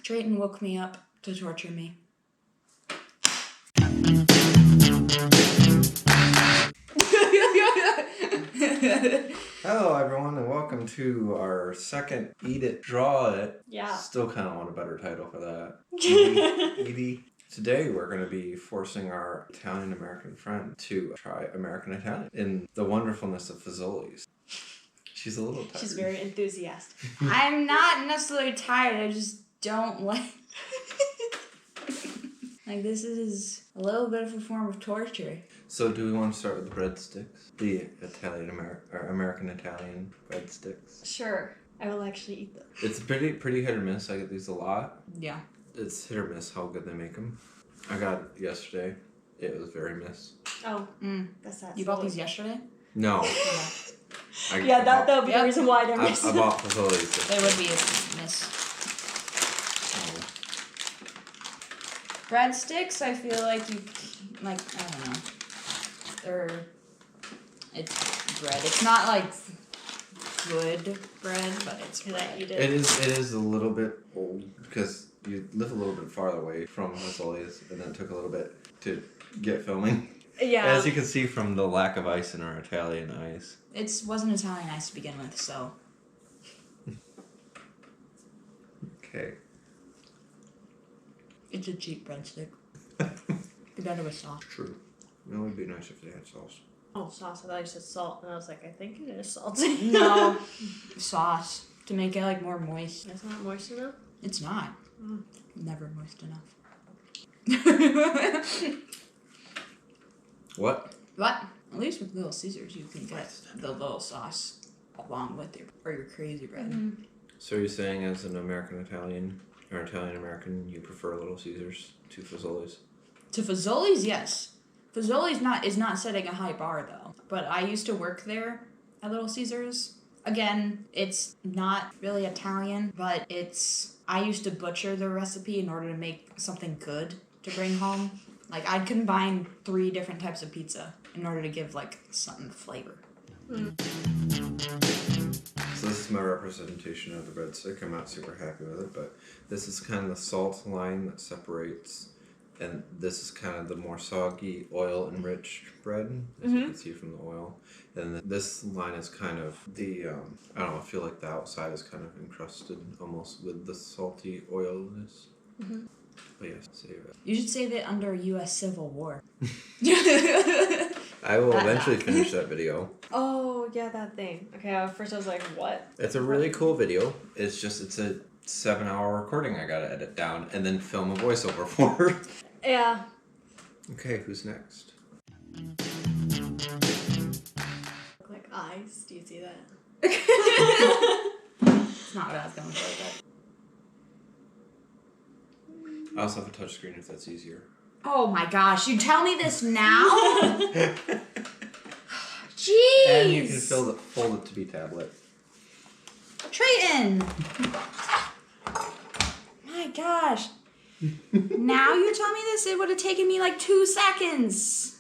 Drayton woke me up to torture me. Hello everyone and welcome to our second Eat It, Draw It. Yeah. Still kind of want a better title for that. EIDI. Today we're going to be forcing our Italian-American friend to try American Italian in the wonderfulness of Fazoli's. She's a little tired. She's very enthusiastic. I'm not necessarily tired, I just don't like... Like, this is a little bit of a form of torture. So do we want to start with the breadsticks? The American Italian breadsticks? Sure. I will actually eat them. It's pretty hit or miss. I get these a lot. Yeah. It's hit or miss how good they make them. I got it yesterday. It was very miss. Oh. That's that. You bought these yesterday? No. Yeah, that would be the reason why they're missing. I bought Fazoli's. They would be a miss. Breadsticks, I feel like I don't know. It's bread. It's not like good bread, but it's bread. It is a little bit old because you live a little bit farther away from Fazoli's, and then it took a little bit to get filming. Yeah. As you can see from the lack of ice in our Italian ice. It wasn't Italian ice to begin with, so. Okay. It's a cheap breadstick. Be better with sauce. True. It would be nice if they had sauce. Oh, sauce. I thought you said salt, and I was like, I think it is salty. No. Sauce. To make it, like, more moist. It's not moist enough? It's not. Never moist enough. What? But at least with Little Caesars, you can get the little sauce along with your crazy bread. Mm-hmm. So you're saying as an American Italian, or Italian-American, you prefer Little Caesars to Fazoli's? To Fazoli's, yes. Fazoli's is not setting a high bar, though. But I used to work there at Little Caesars. Again, it's not really Italian, but I used to butcher the recipe in order to make something good to bring home. Like, I'd combine 3 different types of pizza in order to give, like, something flavor. So this is my representation of the breadstick. I'm not super happy with it, but this is kind of the salt line that separates, and this is kind of the more soggy, oil-enriched bread, as you can see from the oil. And then this line is kind of the, I don't know, I feel like the outside is kind of encrusted almost with the salty oilness. But yes, save it. You should save it under U.S. Civil War. I will eventually finish that video. Oh, yeah, that thing. Okay, at first I was like, what? It's a really cool video. It's a 7-hour recording I gotta edit down and then film a voiceover for. Yeah. Okay, who's next? Look like eyes. Do you see that? It's not what I was going for, but... I also have a touchscreen if that's easier. Oh my gosh, you tell me this now? Jeez! And you can fold it to be tablet. Trayton! My gosh. Now you tell me this? It would have taken me like 2 seconds.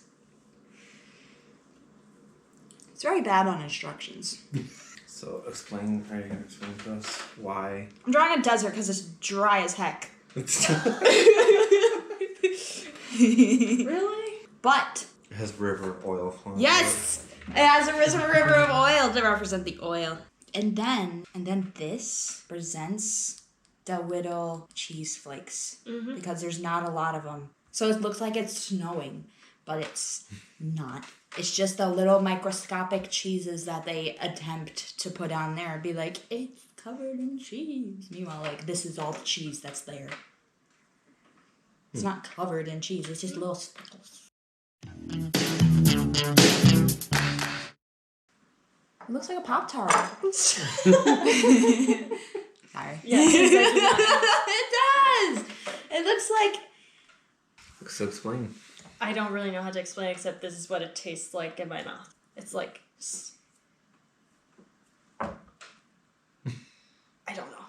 It's very bad on instructions. So are you going to explain to us why? I'm drawing a desert because it's dry as heck. Really? But It has river oil flowing. yes, it has a river of oil to represent the oil. And then this represents the little cheese flakes because there's not a lot of them. So it looks like it's snowing, but it's not. It's just the little microscopic cheeses that they attempt to put on there and be like, it's covered in cheese. Meanwhile, like, this is all the cheese that's there. It's not covered in cheese. It's just little speckles. It looks like a Pop-Tart. Sorry. Yes, It does. It looks like... So explain. I don't really know how to explain except this is what it tastes like in my mouth. It's like... I don't know.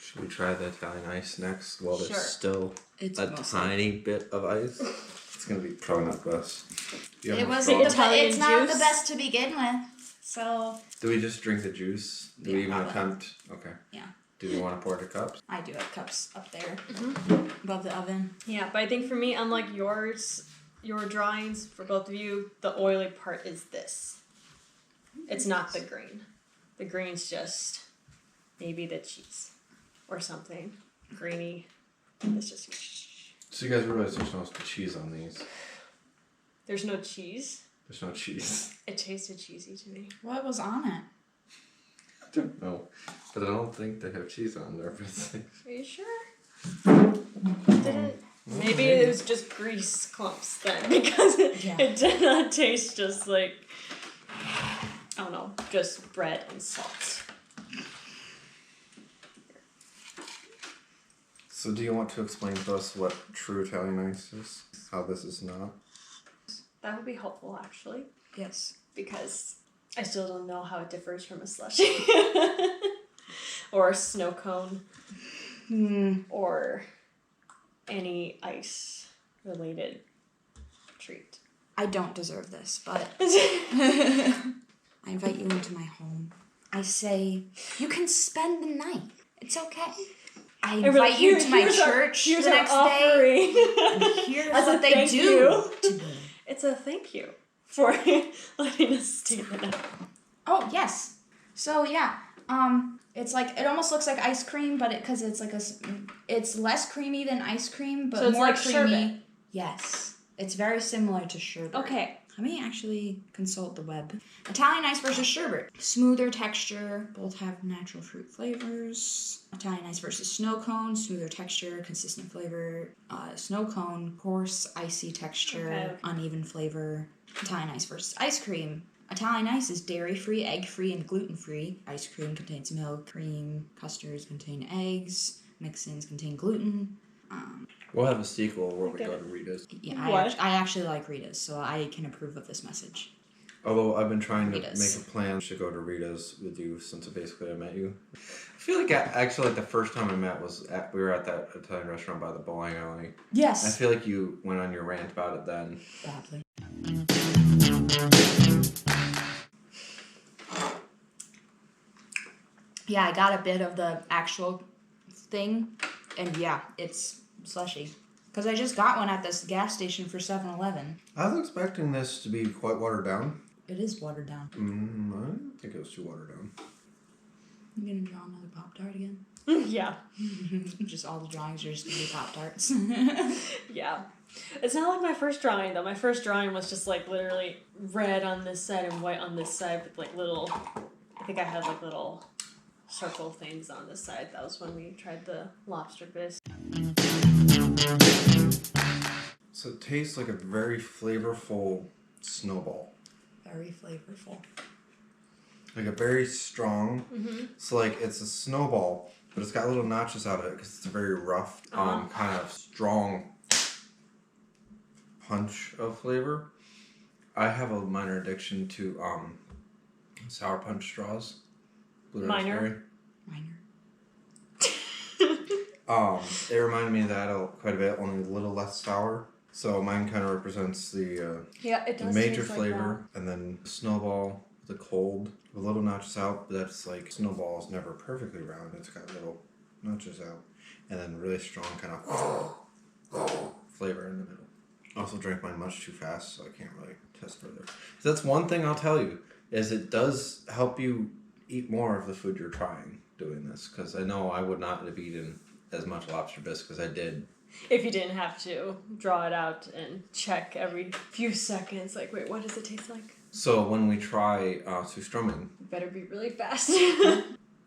Should we try the Italian ice next while there's Sure. still a tiny bit of ice? It's going to be probably not the best. It wasn't. straw? Italian It's not juice? the best to begin with. So. Do we just drink the juice? Do we even probably. attempt? Okay. Yeah. Do you want to pour it to cups? I do have cups up there Mm-hmm. above the oven. Yeah, but I think for me, unlike yours, your drawings, for both of you, the oily part is this. It's not the green. The green's just maybe the cheese or something. Greeny. It's just... So you guys realize there's no cheese on these? There's no cheese? There's no cheese. It tasted cheesy to me. What was on it? I don't know. But I don't think they have cheese on their breadsticks. Are you sure? Didn't... Maybe it was just grease clumps then, because it did not taste just like, I don't know, just bread and salt. So do you want to explain to us what true Italian ice is? How this is not? That would be helpful, actually, Yes. because I still don't know how it differs from a slushie. Or a snow cone. Or any ice-related treat. I don't deserve this, but I invite you into my home. I say, you can spend the night. It's okay. I invite you to my church the next day. And here's what they do to me. It's a thank you for letting us stay the night. Oh, yes. So, yeah. It's like, it almost looks like ice cream, but because it's like it's less creamy than ice cream, but so it's more like creamy. Sherbet. Yes. It's very similar to sherbet. Okay. Let me actually consult the web. Italian ice versus sherbet. Smoother texture, both have natural fruit flavors. Italian ice versus snow cone, smoother texture, consistent flavor. Snow cone, coarse, icy texture, uneven flavor. Italian ice versus ice cream. Italian ice is dairy-free, egg-free, and gluten-free. Ice cream contains milk, cream, custards contain eggs, mix-ins contain gluten. We'll have a sequel where we go to Rita's. Yeah, I actually like Rita's, so I can approve of this message. Although I've been trying to Rita's. make a plan to go to Rita's with you since basically I met you. I feel like actually the first time I met was we were at that Italian restaurant by the bowling alley. Yes. I feel like you went on your rant about it then. Badly. Yeah, I got a bit of the actual thing, and yeah, it's slushy. Because I just got one at this gas station for 7-Eleven. I was expecting this to be quite watered down. It is watered down. I don't think it was too watered down. You gonna draw another Pop-Tart again? Yeah. Just all the drawings are just gonna be Pop-Tarts. Yeah. It's not like my first drawing, though. My first drawing was just, like, literally red on this side and white on this side with, like, little... I think I had, like, little circle things on this side. That was when we tried the lobster bisque. So it tastes like a very flavorful snowball. Very flavorful. Like a very strong. Mm-hmm. So like it's a snowball, but it's got little notches out of it because it's a very rough, kind of strong punch of flavor. I have a minor addiction to sour punch straws. Minor. It reminded me of that quite a bit, only a little less sour. So mine kind of represents the It does major taste flavor, and then snowball, the cold, with little notches out. But that's like snowball is never perfectly round; it's got little notches out, and then really strong kind of flavor in the middle. I also drank mine much too fast, so I can't really test further. So that's one thing I'll tell you is it does help you eat more of the food you're trying doing this, because I know I would not have eaten as much lobster bisque as I did. If you didn't have to draw it out and check every few seconds, like, wait, what does it taste like? So when we try Surströmming, You better be really fast. we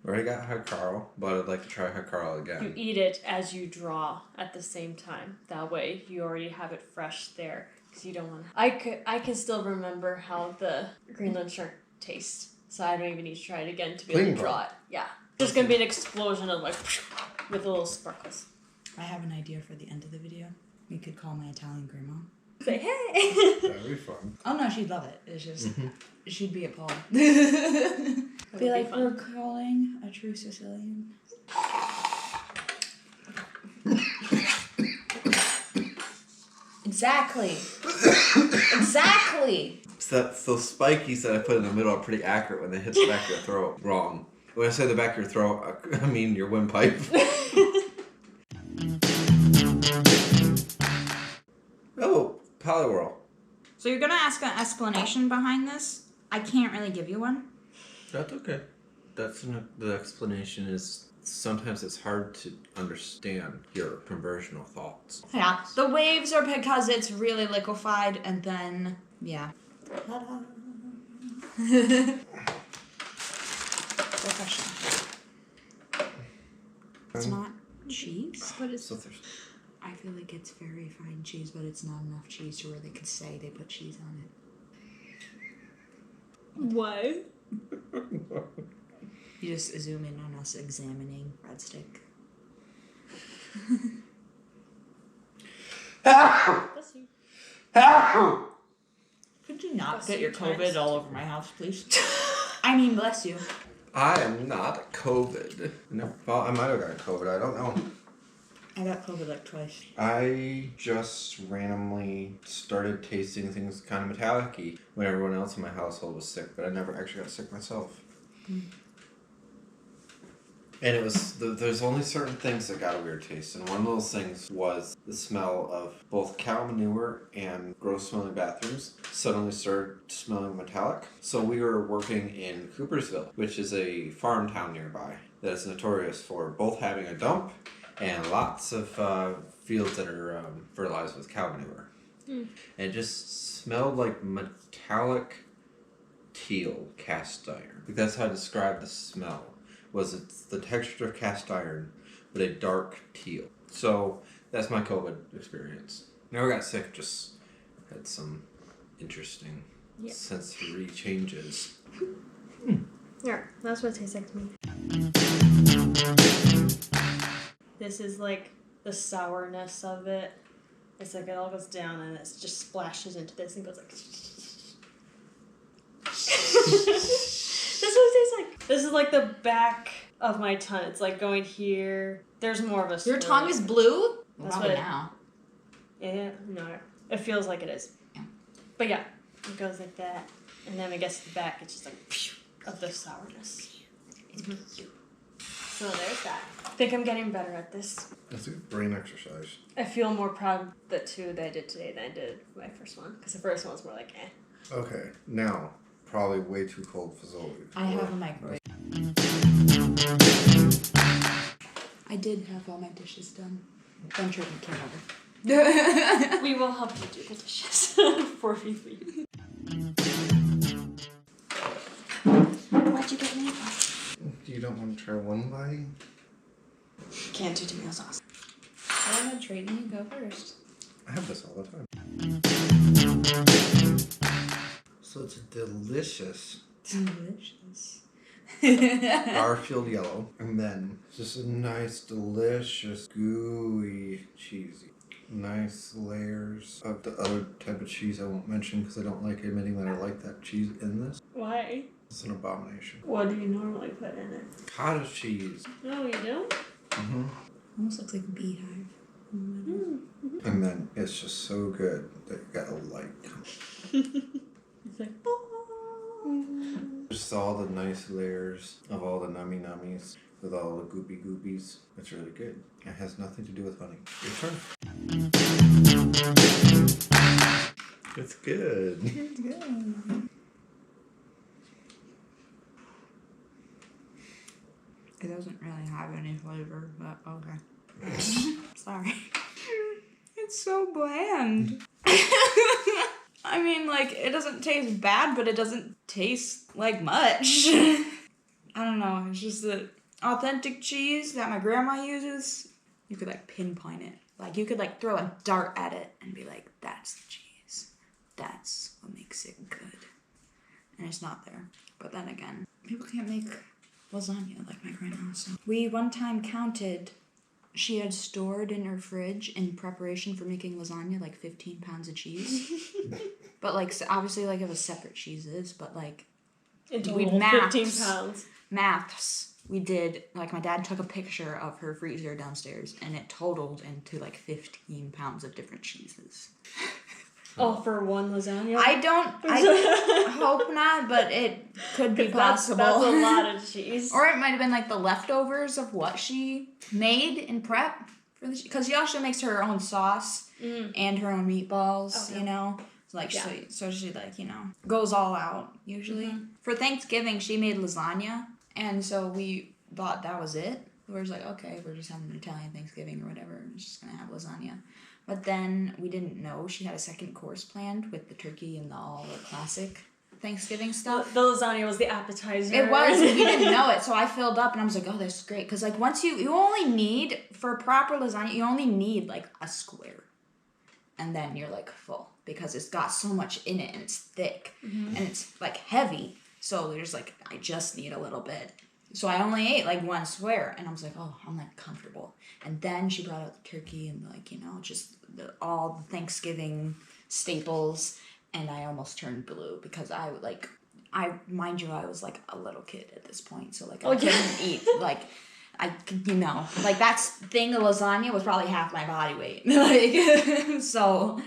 already got Herr Karl, but I'd like to try Herr Karl again. You eat it as you draw at the same time. That way, you already have it fresh there, because you don't want to... I can still remember how the Greenland shark tastes, so I don't even need to try it again to be able to draw it. Yeah. There's going to be an explosion of, like, with little sparkles. I have an idea for the end of the video. We could call my Italian grandma. Say, hey! That'd be fun. Oh no, she'd love it. It's just, she'd be appalled. Would Feel be like fun. we're calling a true Sicilian. Exactly. Exactly. So those spikies that I put in the middle are pretty accurate when they hit the back of your throat. Wrong. When I say the back of your throat, I mean your windpipe. Oh, Poliwhirl. So you're gonna ask an explanation behind this? I can't really give you one. That's okay. The explanation is sometimes it's hard to understand your conversional thoughts. Yeah. The waves are because it's really liquefied and then, yeah. Ta-da. Refreshing. It's not cheese, but it's... So there's... I feel like it's very fine cheese, but it's not enough cheese to where they could say they put cheese on it. What? You just zoom in on us examining breadstick. Bless you. Could you not Bless get you your COVID twice. all over my house, please? I mean, bless you. I am not COVID. No, well, I might have got COVID. I don't know. I got COVID like twice. I just randomly started tasting things kind of metallic-y when everyone else in my household was sick, but I never actually got sick myself. And it was, there's only certain things that got a weird taste, and one of those things was the smell of both cow manure and gross smelling bathrooms suddenly started smelling metallic. So we were working in Coopersville, which is a farm town nearby that is notorious for both having a dump and lots of fields that are fertilized with cow manure. And it just smelled like metallic teal cast iron. That's how I describe the smell. Was it's the texture of cast iron, but a dark teal. So that's my COVID experience. Never got sick, just had some interesting sensory changes. Yeah, that's what it tastes like to me. This is like the sourness of it. It's like it all goes down and it just splashes into this and goes like... That's what it tastes like. This is like the back of my tongue. It's like going here. There's more of a... Your tongue is blue? That's Not what it... now. Yeah, no. It feels like it is. Yeah. But yeah, it goes like that. And then when it gets to the back, it's just like... Phew, of the sourness. So there's that. I think I'm getting better at this. That's a good brain exercise. I feel more proud of the two that I did today than I did my first one. Because the first one was more like, eh. Okay, now, probably way too cold Fazoli. I have a microwave. I did have all my dishes done. Then Triton came over. We will help you do the dishes before we leave. Why'd you get me? You don't want to try one bite? Can't do tomato sauce. Go ahead, Triton, you go first. I have this all the time. So it's a delicious Delicious. Garfield yellow, and then just a nice, delicious, gooey, cheesy. Nice layers of the other type of cheese I won't mention because I don't like admitting that I like that cheese in this. Why? It's an abomination. What do you normally put in it? Cottage cheese. No, you don't? Mm-hmm. Almost looks like a beehive. Mm-hmm. And then it's just so good that you gotta like. It's like, oh. Just all the nice layers of all the nummy nummies with all the goopy goopies. It's really good. It has nothing to do with honey. Your turn. It's good. It's good. It doesn't really have any flavor, but okay. Sorry. It's so bland. I mean, like, it doesn't taste bad, but it doesn't taste like much. I don't know. It's just the authentic cheese that my grandma uses. You could, like, pinpoint it. Like, you could, like, throw a dart at it and be like, that's the cheese. That's what makes it good. And it's not there. But then again, people can't make lasagna like my grandma. So we one time counted, she had stored in her fridge in preparation for making lasagna like 15 pounds of cheese. But like, so obviously like it was separate cheeses, but like We'd 15 pounds. Maths. We did, like my dad took a picture of her freezer downstairs and it totaled into like 15 pounds of different cheeses. Oh, for one lasagna? I hope not, but it could be possible. That's a lot of cheese. Or it might have been like the leftovers of what she made in prep for the, because she also makes her own sauce and her own meatballs. Okay. You know, like so she like goes all out usually. For Thanksgiving, she made lasagna, and so we thought that was it. We were just like, okay, we're just having an Italian Thanksgiving or whatever. We're just gonna have lasagna. But then we didn't know she had a second course planned with the turkey and all the classic Thanksgiving stuff. The lasagna was the appetizer. It was, and we didn't know it, so I filled up, and I was like, oh, this is great. Because, like, once you only need, for proper lasagna, you only need, like, a square. And then you're, like, full. Because it's got so much in it, and it's thick. And it's, like, heavy. So there's, like, I just need a little bit. So I only ate, like, one square. And I was like, oh, I'm, like, comfortable. And then she brought out the turkey and, like, just all the Thanksgiving staples. And I almost turned blue because I was, like, a little kid at this point. So, like, I couldn't eat, like, that thing of lasagna was probably half my body weight. Like, so,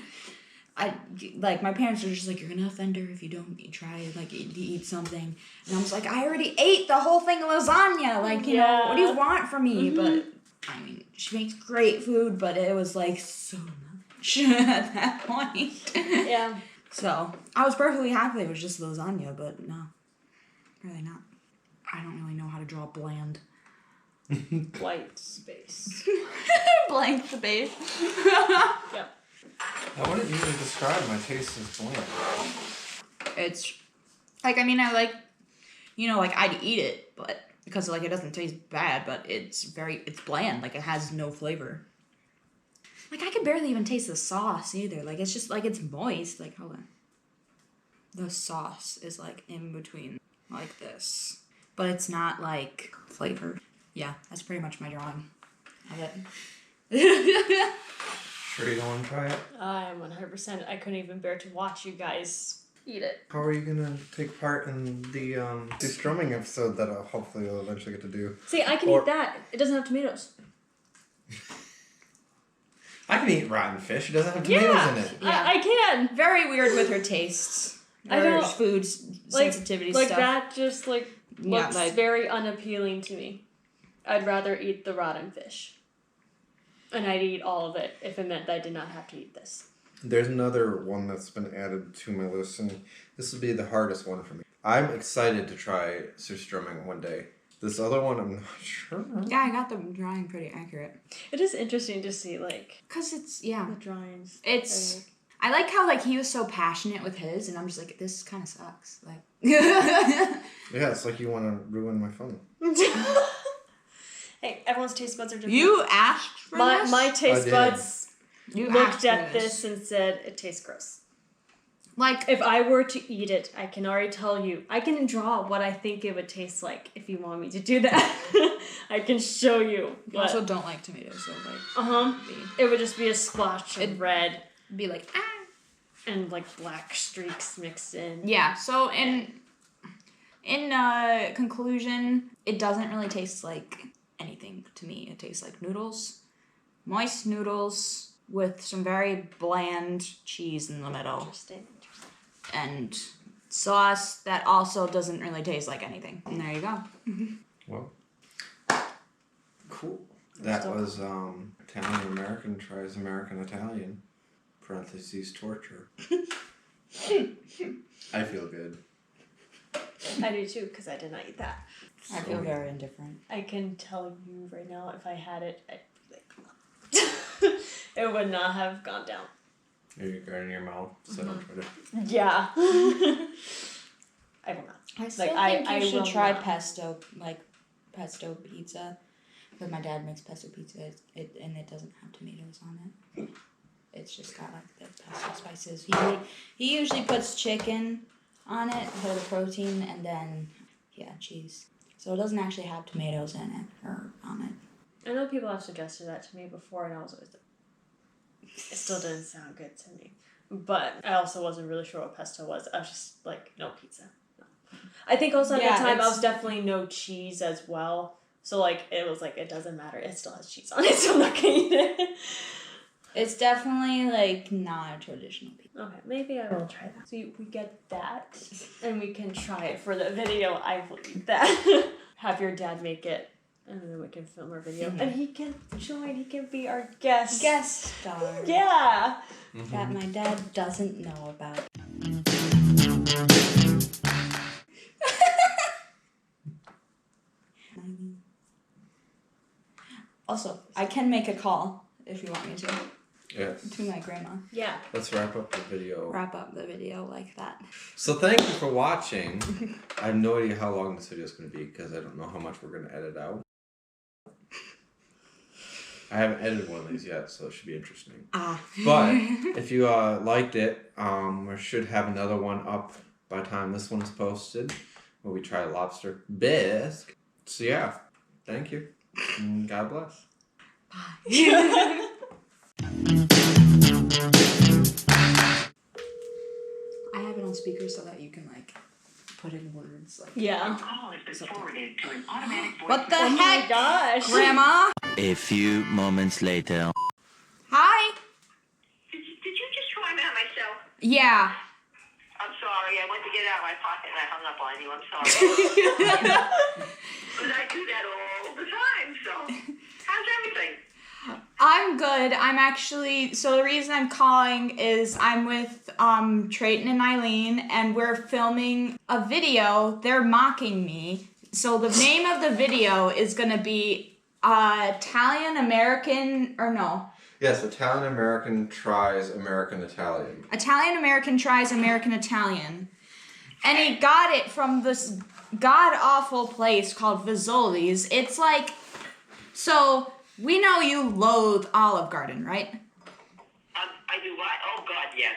my parents were just like, you're going to offend her if you don't try, like, to eat something. And I was like, I already ate the whole thing of lasagna. Like, you know, what do you want from me? But, I mean, she makes great food, but it was, like, so much at that point. Yeah. So, I was perfectly happy it was just lasagna, but no, really not. I don't really know how to draw bland. White space. Blank space. Yep. I wouldn't even describe my taste as bland. It's, like, I mean, I like, like, I'd eat it, but, because, like, it doesn't taste bad, but it's bland. Like, it has no flavor. Like, I could barely even taste the sauce either. Like, it's just, like, it's moist. Like, hold on. The sauce is, like, in between, like this. But it's not, like, flavored. Yeah, that's pretty much my drawing of it. Sure you don't want to try it? I am 100%. I couldn't even bear to watch you guys eat it. How are you going to take part in the strumming episode that hopefully you'll eventually get to do? See, I can eat that. It doesn't have tomatoes. I can eat rotten fish. It doesn't have tomatoes in it. Yeah. I can. Very weird with her tastes. I don't... Food sensitivity like stuff. That just, like, looks very unappealing to me. I'd rather eat the rotten fish. And I'd eat all of it if it meant that I did not have to eat this. There's another one that's been added to my list, and this will be the hardest one for me. I'm excited to try surströmming one day. This other one, I'm not sure. Yeah, I got the drawing pretty accurate. It is interesting to see, like... Because it's, yeah. The drawings. It's... I like how, like, he was so passionate with his, and I'm just like, this kind of sucks. Like... Yeah, it's like you want to ruin my fun. Hey, everyone's taste buds are different. You asked for this? My taste buds looked at this and said, it tastes gross. Like, if I were to eat it, I can already tell you, I can draw what I think it would taste like if you want me to do that. I can show you. You also don't like tomatoes, so like... It would just be a splotch of red. Be like, ah. And like black streaks mixed in. Yeah, so in conclusion, it doesn't really taste like anything to me. It tastes like noodles. Moist noodles with some very bland cheese in the middle. Interesting. And sauce that also doesn't really taste like anything. And there you go. Well, cool. That was Italian American tries American Italian. Parentheses torture. I feel good. I do too, because I did not eat that. I feel very indifferent. I can tell you right now, if I had it, I'd be like, it would not have gone down. You're in your mouth, so don't try to. Yeah. I will not. I still think you should try pesto pizza. Because my dad makes pesto pizza, and it doesn't have tomatoes on it. It's just got like the pesto spices. He usually puts chicken on it for the protein, and then cheese. So it doesn't actually have tomatoes in it or on it. I know people have suggested that to me before, and I was always like, it still didn't sound good to me. But I also wasn't really sure what pesto was. I was just like, no pizza. No. I think also at the time I was definitely no cheese as well. So like it was like, it doesn't matter. It still has cheese on it, so I'm not gonna eat it. It's definitely like not a traditional pizza. Okay, maybe I will try that. So we get that, and we can try it for the video. I will eat that. Have your dad make it, and then we can film our video. Mm-hmm. And he can join. He can be our guest. Guest star. Yeah. Mm-hmm. That my dad doesn't know about. Also, I can make a call if you want me to. Yes. To my grandma. Yeah. Let's wrap up the video. Wrap up the video like that. So thank you for watching. I have no idea how long this video is going to be because I don't know how much we're going to edit out. I haven't edited one of these yet, so it should be interesting. But if you liked it, we should have another one up by the time this one's posted, where we try lobster bisque. So yeah, thank you. And God bless. Bye. I have it on speaker so that you can like put in words. Like yeah. What the heck? Oh my gosh. Grandma? A few moments later. Hi. Did you just try me on myself? Yeah. I'm sorry. I went to get it out of my pocket and I hung up on you. I'm sorry. Because I do that all the time. So, how's everything? I'm good. I'm actually, so the reason I'm calling is I'm with Trayton and Eileen, and we're filming a video. They're mocking me. So the name of the video is going to be Italian American, or no. Yes, Italian American tries American Italian. Italian American tries American Italian. And he got it from this god-awful place called Fazoli's. It's like, so we know you loathe Olive Garden, right? I do what? Oh, God, yes.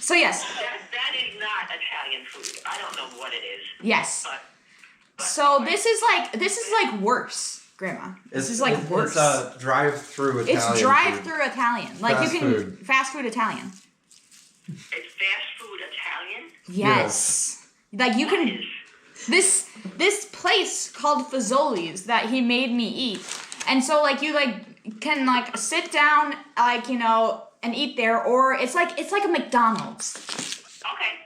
So yes. That is not Italian food. I don't know what it is. Yes. But so this is like worse, Grandma. This is like worse. It's drive-through Italian. It's drive-through Italian. Like Fast you can food. fast food Italian. It's fast food Italian? Yes. Like you can this place called Fazoli's that he made me eat. And so like you like can like sit down like, you know, and eat there, or it's like a McDonald's. Okay.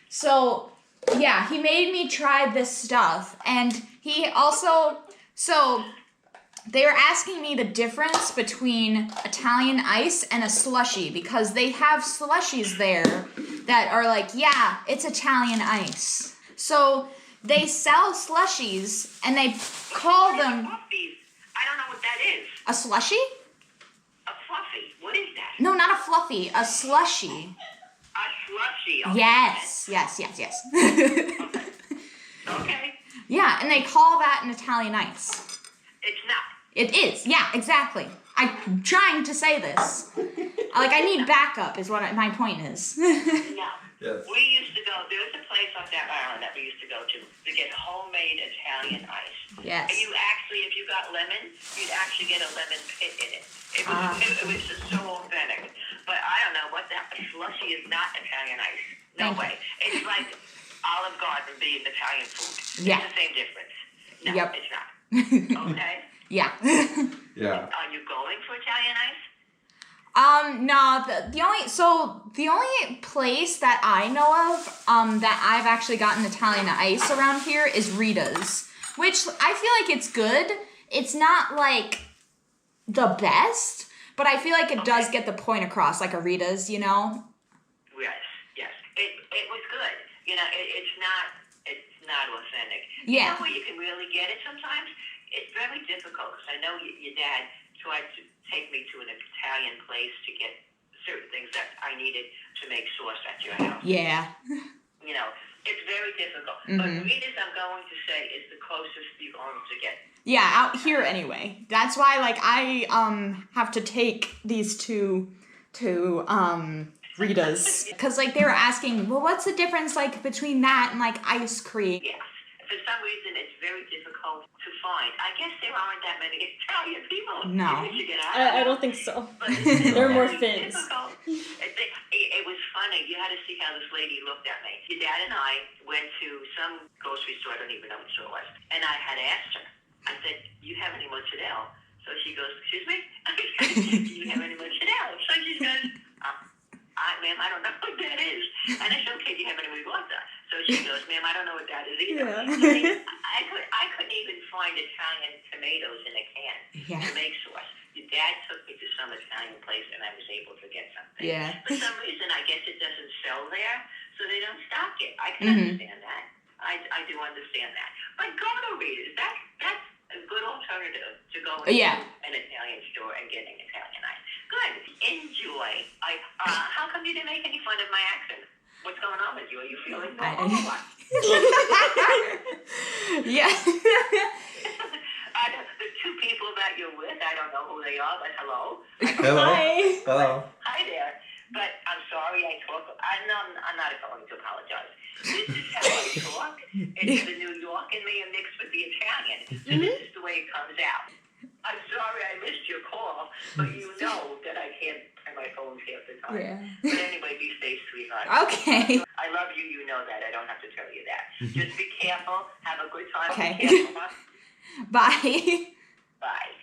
So yeah, he made me try this stuff, and he also, so they were asking me the difference between Italian ice and a slushie, because they have slushies there that are like, yeah, it's Italian ice. So they sell slushies, and they call them... Fluffies. I don't know what that is. A slushie? A fluffy. What is that? No, not a fluffy, a slushie. A slushy. Okay. Yes. Okay. Yeah, and they call that an Italian ice. It's not. It is, yeah, exactly. I'm trying to say this. Like, I need backup is what my point is. No. Yes. We used to go, there was a place on that island that we used to go to get homemade Italian ice. Yes. And you actually, if you got lemon, you'd actually get a lemon pit in it. It was just so authentic. But I don't know what that, slushy is not Italian ice. No way. It's like Olive Garden being Italian food. Yeah. It's the same difference. No, Yep. it's not. Okay? Yeah. Yeah. Are you going for Italian ice? No, the only place that I know of, that I've actually gotten Italian ice around here is Rita's, which I feel like it's good. It's not like the best, but I feel like it does get the point across, like a Rita's, you know? Yes. It was good. You know, it's not authentic. Yeah. You know where you can really get it sometimes? It's very difficult, because I know your dad tried to take me to an Italian place to get certain things that I needed to make sauce at your house. Yeah. You know, it's very difficult. Mm-hmm. But Rita's, I'm going to say, is the closest you're going to get. Yeah, out here anyway. That's why, like, I have to take these two to Rita's, because like they were asking, well, what's the difference like between that and like ice cream? Yes. For some reason, it's very difficult to find. I guess there aren't that many Italian people No. in Michigan. I don't think so. But it's There are more very Finns. difficult. It was funny. You had to see how this lady looked at me. Your dad and I went to some grocery store. I don't even know what store it was. And I had asked her. I said, you have any mozzarella? So she goes, excuse me? Do you have any mozzarella? So she goes, ma'am, I don't know what that is. And I said, okay, do you have any ricotta? So she goes, ma'am, I don't know what that is either. Yeah. So I couldn't even find Italian tomatoes in a can to make sauce. Your dad took me to some Italian place and I was able to get something. Yeah. For some reason, I guess it doesn't sell there, so they don't stock it. I can understand that. I do understand that. But go to Rita's. That's a good alternative to go into an Italian store and getting Italian ice. Good. Enjoy. How come you didn't make any fun of my accent? What's going on with you? Are you feeling normal or what? Yeah. The two people that you're with, I don't know who they are, but hello. Hello. Hi. Hello. Hi there. But I'm sorry I talk. I'm not going to apologize. This is how I talk. It's the New York in me mixed with the Italian. So this is the way it comes out. I'm sorry I missed your call, but you know that I can't play my phone half the time. Yeah. But anyway, be safe, sweetheart. Okay. I love you. You know that. I don't have to tell you that. Just be careful. Have a good time. Okay. Be careful, huh? Bye. Bye.